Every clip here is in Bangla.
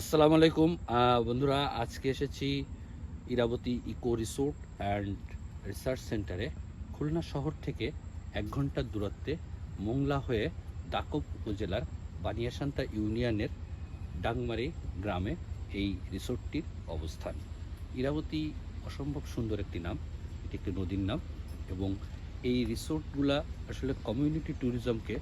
আসসালামু আলাইকুম বন্ধুরা, আজকে এসেছি Irabati eco resort and research সেন্টারে। খুলনা শহর থেকে 1 ঘন্টার দূরত্বে মোংলা হয়ে দাকব উপজেলার বানিয়াসান্তা ইউনিয়নের ডাংমারি গ্রামে এই রিসোর্টটির অবস্থান। ইরাবতী অসম্ভব সুন্দর একটি নাম, এটি একটি নদীর নাম এবং এই রিসোর্টগুলা আসলে কমিউনিটি ট্যুরিজমকে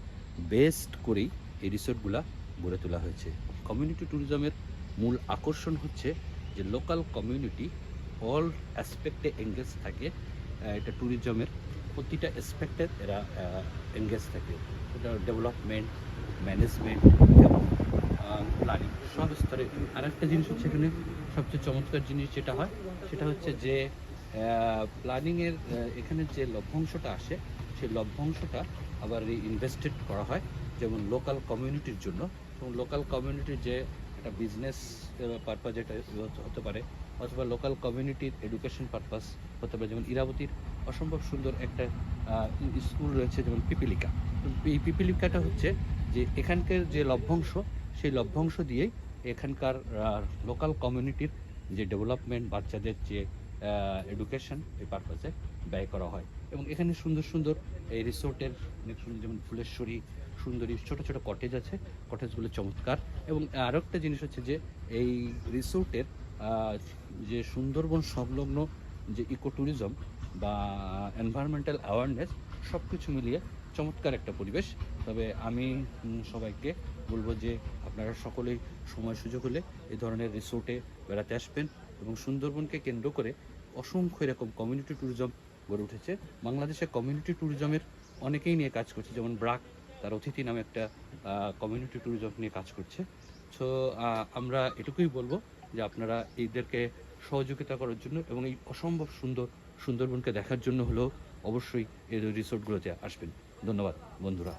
বেস্ট করেই এই রিসোর্টগুলা গড়ে তোলা হয়েছে। কমিউনিটি ট্যুরিজমের মূল আকর্ষণ হচ্ছে যে লোকাল কমিউনিটি অল অ্যাসপেক্টে এঙ্গেজ থাকে। এটা ট্যুরিজমের প্রতিটা অ্যাসপেক্টে এরা এঙ্গেজ থাকে। এটা ডেভেলপমেন্ট, ম্যানেজমেন্ট এবং প্ল্যানিং সব স্তরে। আর একটা জিনিস হচ্ছে এখানে সবচেয়ে চমৎকার জিনিস যেটা হয় সেটা হচ্ছে যে প্ল্যানিংয়ের এখানে যে লভ্যাংশটা আসে সেই লভ্যাংশটা আবার ইনভেস্টেড করা হয়, যেমন লোকাল কমিউনিটির জন্য। এবং লোকাল কমিউনিটির যে একটা বিজনেস পারপাস যেটা হতে পারে, অথবা লোকাল কমিউনিটির এডুকেশন পারপাস হতে পারে। যেমন ইরাবতীর অসম্ভব সুন্দর একটা স্কুল রয়েছে, যেমন পিপিলিকা। এই পিপিলিকাটা হচ্ছে যে এখানকার যে লভ্যাংশ, সেই লভ্যাংশ দিয়েই এখানকার লোকাল কমিউনিটির যে ডেভেলপমেন্ট, বাচ্চাদের যে এডুকেশন, এই পারপাসে ব্যয় করা হয়। এবং এখানে সুন্দর সুন্দর এই রিসোর্টের যেমন ফুলেশ্বরী, সুন্দরী ছোট ছোট কটেজ আছে, কটেজগুলো চমৎকার। এবং আরও একটা জিনিস হচ্ছে যে এই রিসোর্টের যে সুন্দরবন সংলগ্ন যে ইকো ট্যুরিজম বা এনভায়রনমেন্টাল অ্যাওয়ারনেস, সব কিছু মিলিয়ে চমৎকার একটা পরিবেশ। তবে আমি সবাইকে বলবো যে আপনারা সকলেই সময় সুযোগ হলে এই ধরনের রিসোর্টে বেড়াতে আসবেন। এবং সুন্দরবনকে কেন্দ্র করে অসংখ্য এরকম কমিউনিটি ট্যুরিজম গড়ে উঠেছে। বাংলাদেশে কমিউনিটি ট্যুরিজমের অনেকেই নিয়ে কাজ করছে, যেমন ব্রাক তার অতিথি নামে একটা কমিউনিটি ট্যুরিজম নিয়ে কাজ করছে। সো আমরা এটুকুই বলবো যে আপনারা এইদেরকে সহযোগিতা করার জন্য এবং এই অসম্ভব সুন্দর সুন্দরবনকে দেখার জন্য হলেও অবশ্যই এই রিসোর্টগুলোতে আসবেন। ধন্যবাদ বন্ধুরা।